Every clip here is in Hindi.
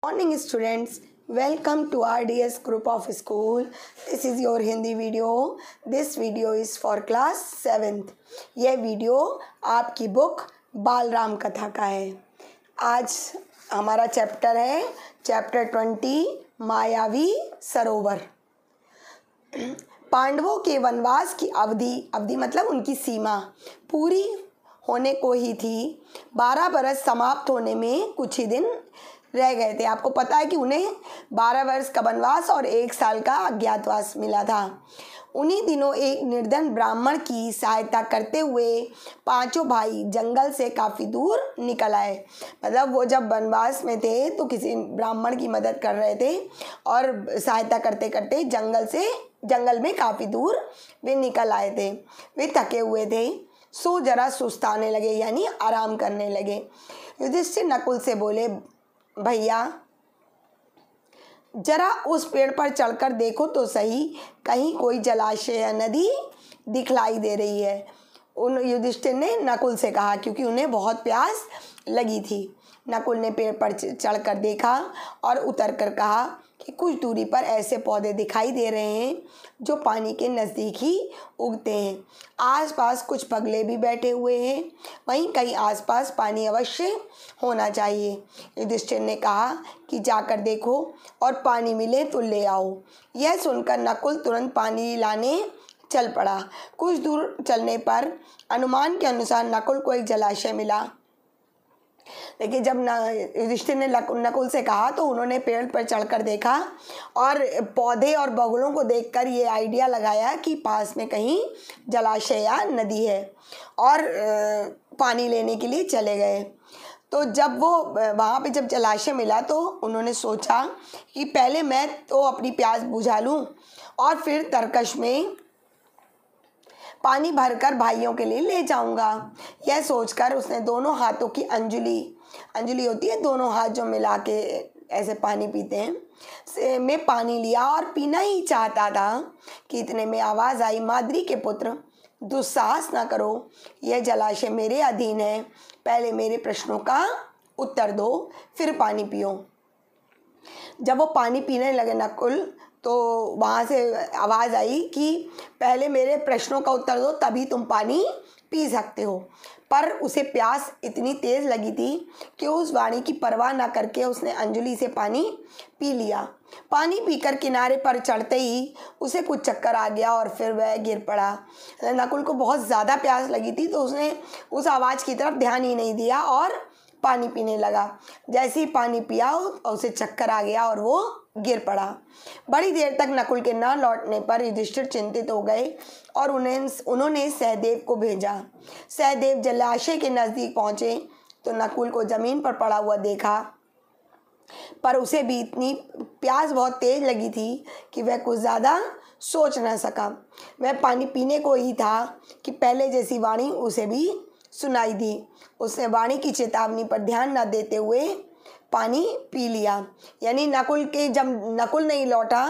Morning students, welcome to RDS group of school. This is your Hindi video. This video is for class 7th. यह वीडियो आपकी बुक बालराम कथा का है। आज हमारा चैप्टर है चैप्टर 20 मायावी सरोवर। पांडवों के वनवास की अवधि मतलब उनकी सीमा पूरी होने को ही थी। 12 बरस समाप्त होने में कुछ ही दिन रह गए थे। आपको पता है कि उन्हें 12 वर्ष का वनवास और 1 साल का अज्ञातवास मिला था। उन्हीं दिनों एक निर्धन ब्राह्मण की सहायता करते हुए पांचों भाई जंगल से काफ़ी दूर निकल आए। मतलब वो जब वनवास में थे तो किसी ब्राह्मण की मदद कर रहे थे और सहायता करते करते जंगल में काफ़ी दूर वे निकल आए थे। वे थके हुए थे, सो जरा सुस्ताने लगे यानी आराम करने लगे। युधिष्ठिर नकुल से बोले, भैया जरा उस पेड़ पर चढ़कर देखो तो सही, कहीं कोई जलाशय या नदी दिखलाई दे रही है। उन युधिष्ठिर ने नकुल से कहा क्योंकि उन्हें बहुत प्यास लगी थी। नकुल ने पेड़ पर चढ़कर देखा और उतरकर कहा कि कुछ दूरी पर ऐसे पौधे दिखाई दे रहे हैं जो पानी के नज़दीक ही उगते हैं। आसपास कुछ पगले भी बैठे हुए हैं, वहीं कहीं आसपास पानी अवश्य होना चाहिए। युधिष्ठिर ने कहा कि जाकर देखो और पानी मिले तो ले आओ। यह सुनकर नकुल तुरंत पानी लाने चल पड़ा। कुछ दूर चलने पर अनुमान के अनुसार नकुल को एक जलाशय मिला। देखिए, जब युधिष्ठिर ने नकुल से कहा तो उन्होंने पेड़ पर चढ़कर देखा और पौधे और बगुलों को देखकर ये आइडिया लगाया कि पास में कहीं जलाशय या नदी है और पानी लेने के लिए चले गए। तो जब वो वहाँ पे जब जलाशय मिला तो उन्होंने सोचा कि पहले मैं तो अपनी प्यास बुझा लूँ और फिर तरकश में पानी भरकर भाइयों के लिए ले जाऊंगा। यह सोचकर उसने दोनों हाथों की अंजलि होती है, दोनों हाथ जो मिला के ऐसे पानी पीते हैं, में पानी लिया और पीना ही चाहता था कि इतने में आवाज़ आई, माद्री के पुत्र दुस्साहस न करो, यह जलाशय मेरे अधीन है। पहले मेरे प्रश्नों का उत्तर दो, फिर पानी पियो। जब वो पानी पीने लगे नकुल तो वहाँ से आवाज़ आई कि पहले मेरे प्रश्नों का उत्तर दो तभी तुम पानी पी सकते हो। पर उसे प्यास इतनी तेज़ लगी थी कि उस वाणी की परवाह न करके उसने अंजलि से पानी पी लिया। पानी पीकर किनारे पर चढ़ते ही उसे कुछ चक्कर आ गया और फिर वह गिर पड़ा। नकुल को बहुत ज़्यादा प्यास लगी थी तो उसने उस आवाज़ की तरफ ध्यान ही नहीं दिया और पानी पीने लगा। जैसे ही पानी पिया उसे चक्कर आ गया और वो गिर पड़ा। बड़ी देर तक नकुल के न लौटने पर युधिष्ठिर चिंतित हो गए और उन्होंने सहदेव को भेजा। सहदेव जलाशय के नज़दीक पहुँचे तो नकुल को ज़मीन पर पड़ा हुआ देखा, पर उसे भी इतनी प्यास बहुत तेज़ लगी थी कि वह कुछ ज़्यादा सोच न सका। वह पानी पीने को ही था कि पहले जैसी वाणी उसे भी सुनाई दी। उसने वाणी की चेतावनी पर ध्यान न देते हुए पानी पी लिया। यानी जब नकुल नहीं लौटा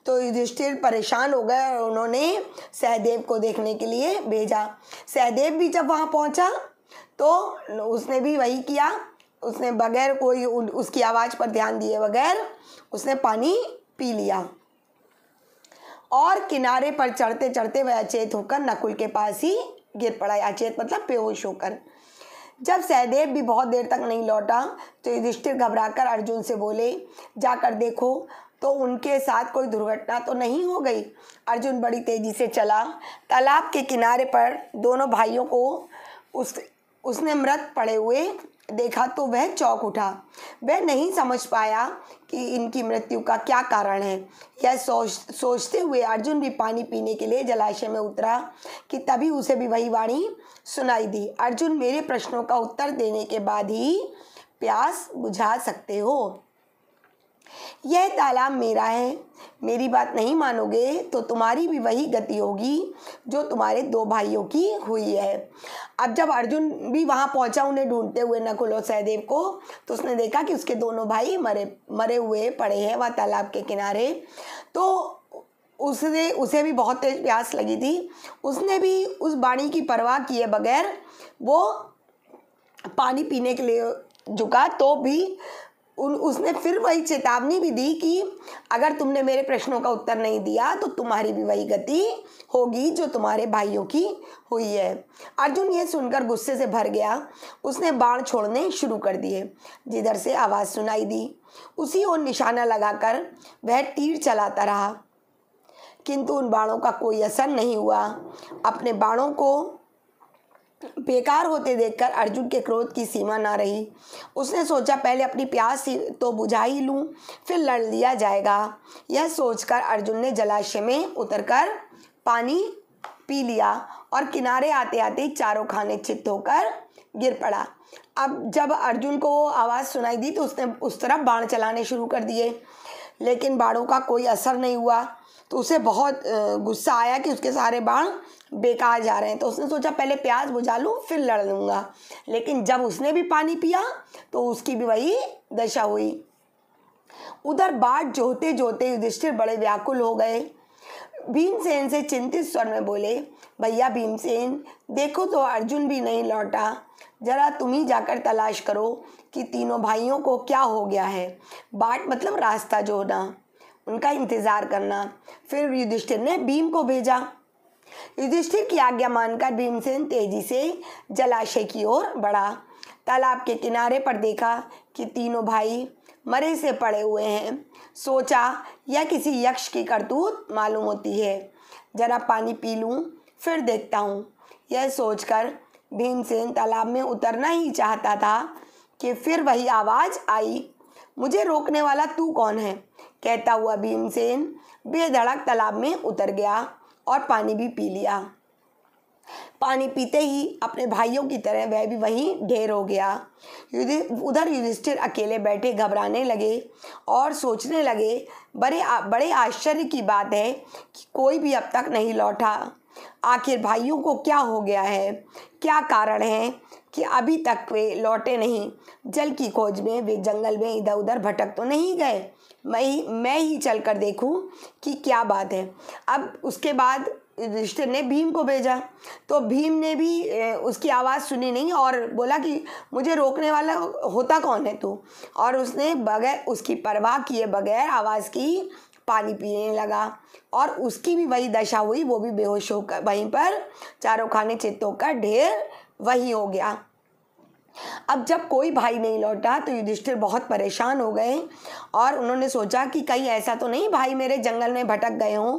तो युधिष्ठिर परेशान हो गए और उन्होंने सहदेव को देखने के लिए भेजा। सहदेव भी जब वहाँ पहुँचा तो उसने भी वही किया। उसने बगैर कोई उसकी आवाज़ पर ध्यान दिए बगैर उसने पानी पी लिया और किनारे पर चढ़ते चढ़ते वह अचेत होकर नकुल के पास ही गिर पड़ा। अचेत मतलब बेहोश होकर। जब सहदेव भी बहुत देर तक नहीं लौटा तो युधिष्ठिर घबराकर अर्जुन से बोले, जाकर देखो तो उनके साथ कोई दुर्घटना तो नहीं हो गई। अर्जुन बड़ी तेजी से चला। तालाब के किनारे पर दोनों भाइयों को उसने मृत पड़े हुए देखा तो वह चौंक उठा। वह नहीं समझ पाया कि इनकी मृत्यु का क्या कारण है। यह सोचते हुए अर्जुन भी पानी पीने के लिए जलाशय में उतरा कि तभी उसे भी वही वाणी सुनाई दी, अर्जुन मेरे प्रश्नों का उत्तर देने के बाद ही प्यास बुझा सकते हो। यह तालाब मेरा है, मेरी बात नहीं मानोगे तो तुम्हारी भी वही गति होगी जो तुम्हारे 2 भाइयों की हुई है। अब जब अर्जुन भी वहाँ पहुँचा उन्हें ढूंढते हुए नकुल और सहदेव को, तो उसने देखा कि उसके दोनों भाई मरे हुए पड़े हैं वहाँ तालाब के किनारे। तो उसे भी बहुत तेज प्यास लगी थी। उसने भी उस वाणी की परवाह किए बगैर वो पानी पीने के लिए झुका तो भी उसने फिर वही चेतावनी भी दी कि अगर तुमने मेरे प्रश्नों का उत्तर नहीं दिया तो तुम्हारी भी वही गति होगी जो तुम्हारे भाइयों की हुई है। अर्जुन ये सुनकर गुस्से से भर गया। उसने बाण छोड़ने शुरू कर दिए। जिधर से आवाज़ सुनाई दी उसी ओर निशाना लगाकर वह तीर चलाता रहा, किंतु उन बाणों का कोई असर नहीं हुआ। अपने बाणों को बेकार होते देखकर अर्जुन के क्रोध की सीमा ना रही। उसने सोचा पहले अपनी प्यास तो बुझा ही लूं, फिर लड़ लिया जाएगा। यह सोचकर अर्जुन ने जलाशय में उतरकर पानी पी लिया और किनारे आते आते चारों खाने चित्त होकर गिर पड़ा। अब जब अर्जुन को वो आवाज़ सुनाई दी तो उसने उस तरफ बाण चलाने शुरू कर दिए, लेकिन बाणों का कोई असर नहीं हुआ। तो उसे बहुत गुस्सा आया कि उसके सारे बाण बेकार जा रहे हैं। तो उसने सोचा पहले प्यास बुझा लूँ फिर लड़ लूँगा, लेकिन जब उसने भी पानी पिया तो उसकी भी वही दशा हुई। उधर बाट जोते जोते युधिष्ठिर बड़े व्याकुल हो गए। भीमसेन से चिंतित स्वर में बोले, भैया भीमसेन, देखो तो अर्जुन भी नहीं लौटा। जरा तुम ही जाकर तलाश करो कि तीनों भाइयों को क्या हो गया है। बाट मतलब रास्ता जोड़ना, उनका इंतजार करना। फिर युधिष्ठिर ने भीम को भेजा। युधिष्ठिर की आज्ञा मानकर भीमसेन तेजी से जलाशय की ओर बढ़ा। तालाब के किनारे पर देखा कि तीनों भाई मरे से पड़े हुए हैं। सोचा यह किसी यक्ष की करतूत मालूम होती है, जरा पानी पी लूँ फिर देखता हूँ। यह सोचकर भीमसेन तालाब में उतरना ही चाहता था कि फिर वही आवाज़ आई, मुझे रोकने वाला तू कौन है? कहता हुआ भीमसेन बेधड़क तालाब में उतर गया और पानी भी पी लिया। पानी पीते ही अपने भाइयों की तरह वह भी वहीं ढेर हो गया। उधर युधिष्ठिर अकेले बैठे घबराने लगे और सोचने लगे, बड़े आश्चर्य की बात है कि कोई भी अब तक नहीं लौटा। आखिर भाइयों को क्या हो गया है? क्या कारण है कि अभी तक वे लौटे नहीं? जल की खोज में वे जंगल में इधर उधर भटक तो नहीं गए? मैं ही चल कर देखूं कि क्या बात है। अब उसके बाद युधिष्ठिर ने भीम को भेजा, तो भीम ने भी उसकी आवाज़ सुनी नहीं और बोला कि मुझे रोकने वाला होता कौन है तू? और उसने बगैर उसकी परवाह किए बगैर आवाज़ की पानी पीने लगा और उसकी भी वही दशा हुई। वो भी बेहोश होकर वहीं पर चारों खाने चित्त होकर ढेर वही हो गया। अब जब कोई भाई नहीं लौटा तो युधिष्ठिर बहुत परेशान हो गए और उन्होंने सोचा कि कहीं ऐसा तो नहीं भाई मेरे जंगल में भटक गए हों।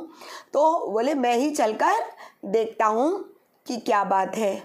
तो बोले मैं ही चलकर देखता हूँ कि क्या बात है।